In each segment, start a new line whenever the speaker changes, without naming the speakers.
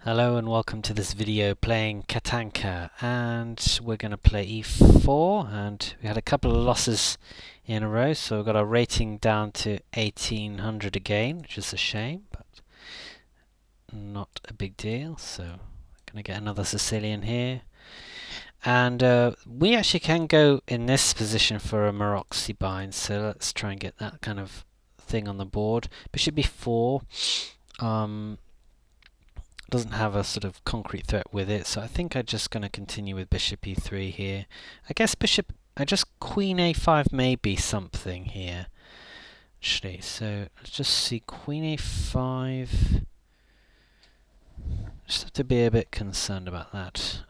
Hello and welcome to this video playing katanca, and we're going to play e4, and we had a couple of losses in a row, so we've got our rating down to 1800 again, which is a shame, but not a big deal. So we're going to get another Sicilian here, and we actually can go in this position for a Maroczy bind, so let's try and get that kind of thing on the board. Bishop b4 doesn't have a sort of concrete threat with it, so I think I'm just going to continue with bishop e3 here. I guess queen a5 may be something here, actually. So let's just see, queen a5. Just have to be a bit concerned about that.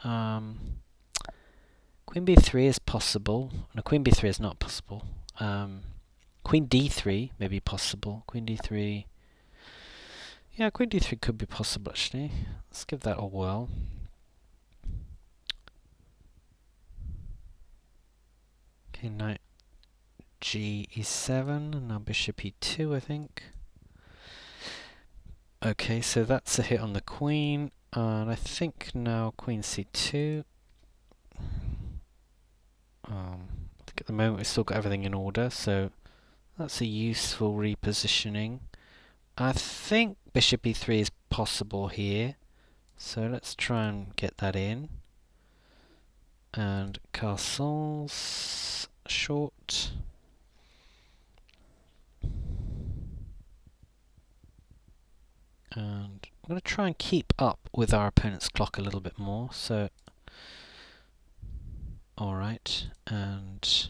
Queen b3 is possible. No, queen b3 is not possible. Queen d3 may be possible. Queen d3. Yeah, queen d3 could be possible, actually. Let's give that a whirl. Okay, knight g e7, and now bishop e2, I think. Okay, so that's a hit on the queen, and I think now queen c2. I think at the moment we've still got everything in order, so that's a useful repositioning. I think bishop e3 is possible here, so let's try and get that in. And castles short. And I'm going to try and keep up with our opponent's clock a little bit more. So, alright, and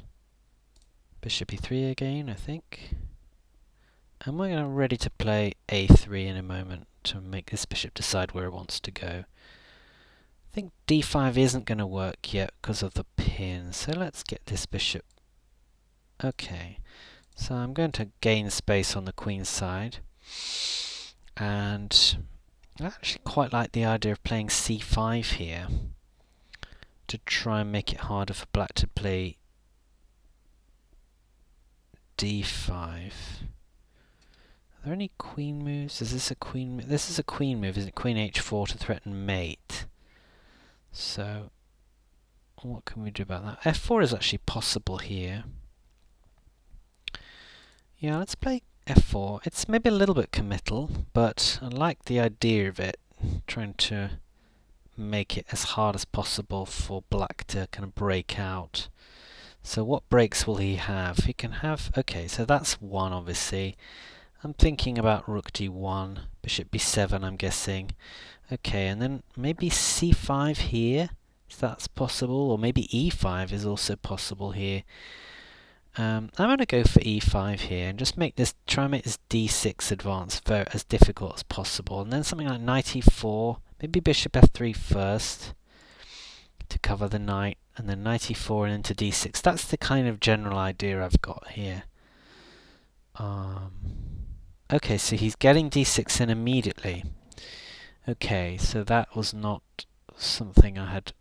bishop e3 again, I think. And we're ready to play a3 in a moment to make this bishop decide where it wants to go. I think d5 isn't going to work yet because of the pin, so let's get this bishop. Okay, so I'm going to gain space on the queen side, and I actually quite like the idea of playing c5 here to try and make it harder for black to play d5. Are there any queen moves? Is this a queen move? This is a queen move, isn't it? Queen h4 to threaten mate. So, what can we do about that? f4 is actually possible here. Yeah, let's play f4. It's maybe a little bit committal, but I like the idea of it, trying to make it as hard as possible for black to kind of break out. So what breaks will he have? He can have, okay, so that's one, obviously. I'm thinking about rook d1, bishop b7, I'm guessing. Okay, and then maybe c5 here, if that's possible, or maybe e5 is also possible here. I'm going to go for e5 here and just try and make this d6 advance as difficult as possible. And then something like knight e4, maybe bishop f3 first to cover the knight, and then knight e4 and into d6. That's the kind of general idea I've got here. Okay, so he's getting d6 in immediately. Okay, so that was not something I had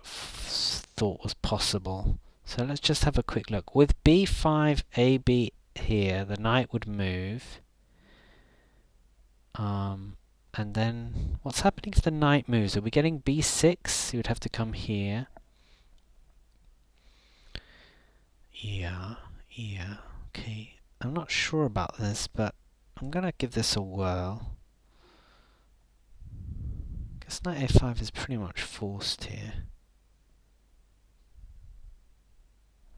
thought was possible. So let's just have a quick look. With b5, ab here, the knight would move. And then, what's happening if the knight moves? Are we getting b6? He would have to come here. Yeah, okay. I'm not sure about this, but I'm going to give this a whirl. I guess knight a5 is pretty much forced here.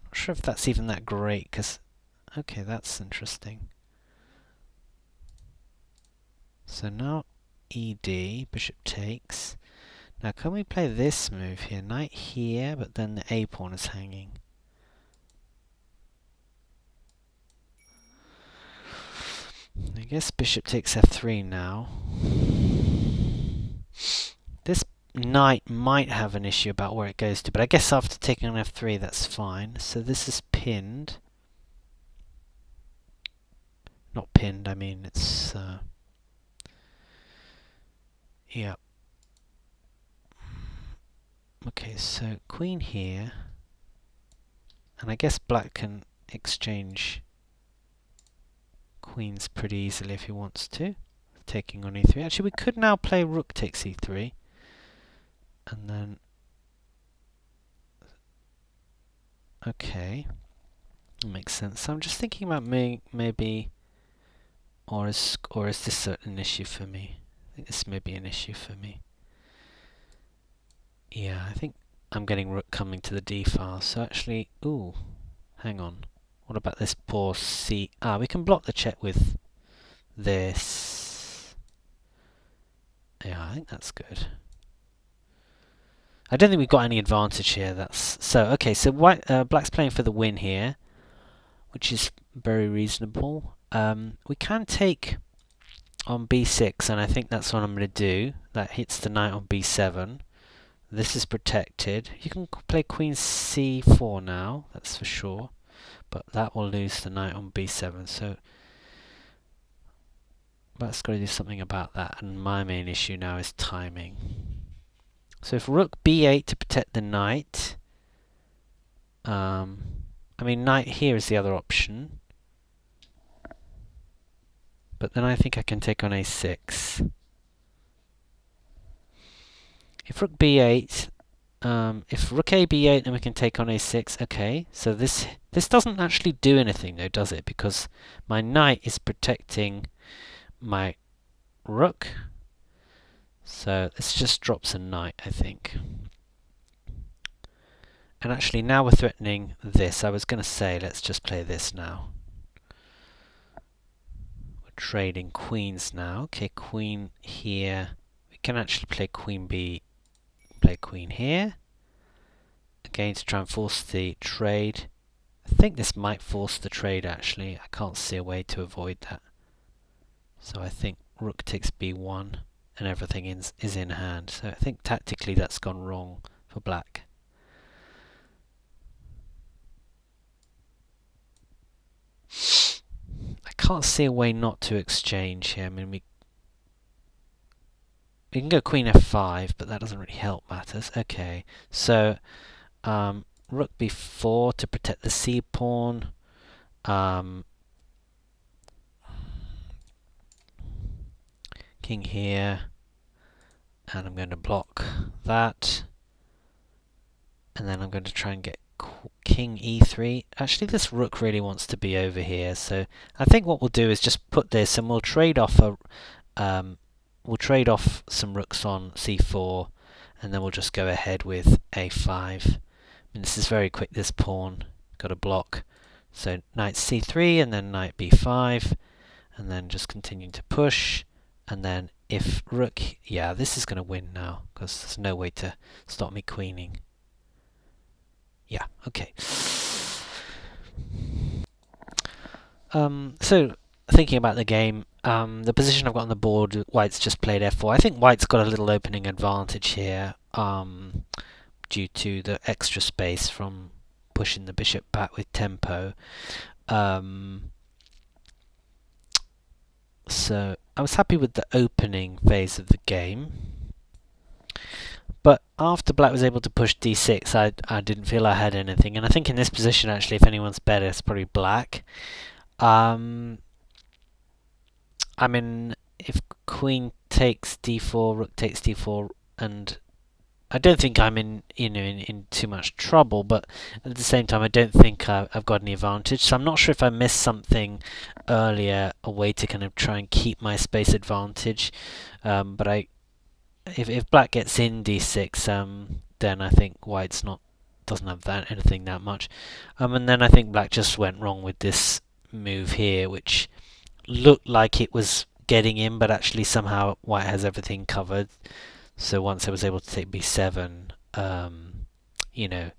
Not sure if that's even that great, because... Okay, that's interesting. So now ed, bishop takes. Now can we play this move here? Knight here, but then the a pawn is hanging. I guess bishop takes f3 now. This knight might have an issue about where it goes to, but I guess after taking on f3 that's fine. So this is pinned. Not pinned, I mean it's... yeah. Okay, so queen here. And I guess black can exchange queens pretty easily if he wants to. I taking on e3. Actually, we could now play rook takes e3, and then okay, makes sense. So I'm just thinking about maybe, or is this an issue for me? I think this may be an issue for me. Yeah, I think I'm getting rook coming to the d file. So actually, ooh, hang on. What about this poor c? Ah, we can block the check with this. Yeah, I think that's good. I don't think we've got any advantage here. That's so okay. So black's playing for the win here, which is very reasonable. We can take on b6, and I think that's what I'm going to do. That hits the knight on b7. This is protected. You can play queen c4 now, that's for sure, but that will lose the knight on b7. So black's got to do something about that, and my main issue now is timing. So if rook b8 to protect the knight, I mean knight here is the other option, but then I think I can take on a6. If rook b8, if rook a b8, then we can take on a6. Okay, so this doesn't actually do anything though, does it? Because my knight is protecting my rook. So this just drops a knight, I think. And actually now we're threatening this. I was going to say, let's just play this now. We're trading queens now. Okay, queen here. We can actually play queen b, play queen here. Again, to try and force the trade. I think this might force the trade actually. I can't see a way to avoid that. So I think rook takes b1 and everything is in hand. So I think tactically that's gone wrong for black. I can't see a way not to exchange here. I mean, we can go queen f5, but that doesn't really help matters. Okay, so rook b4 to protect the c pawn. King here, and I'm going to block that, and then I'm going to try and get king e3. Actually, this rook really wants to be over here, so I think what we'll do is just put this, and we'll trade off some rooks on c4, and then we'll just go ahead with a5. I mean, this is very quick. This pawn got a block, so knight c3, and then knight b5, and then just continuing to push. And then if rook, yeah, this is going to win now because there's no way to stop me queening. Yeah, okay. So thinking about the game, the position I've got on the board, white's just played f4. I think white's got a little opening advantage here due to the extra space from pushing the bishop back with tempo. So I was happy with the opening phase of the game, but after black was able to push d6, I didn't feel I had anything, and I think in this position actually, if anyone's better, it's probably black. I mean, if queen takes d4, rook takes d4, and I don't think I'm in too much trouble, but at the same time I don't think I've got any advantage. So I'm not sure if I missed something earlier, a way to kind of try and keep my space advantage. But if black gets in d6, then I think white's doesn't have anything that much. And then I think black just went wrong with this move here, which looked like it was getting in, but actually somehow white has everything covered. So once I was able to take b7, you know,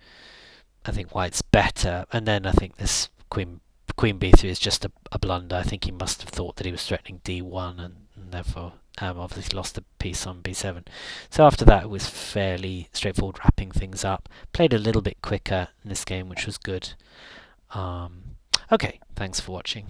I think white's better. And then I think this queen b3 is just a blunder. I think he must have thought that he was threatening d1 and therefore obviously lost the piece on b7. So after that it was fairly straightforward, wrapping things up. Played a little bit quicker in this game, which was good. Okay, thanks for watching.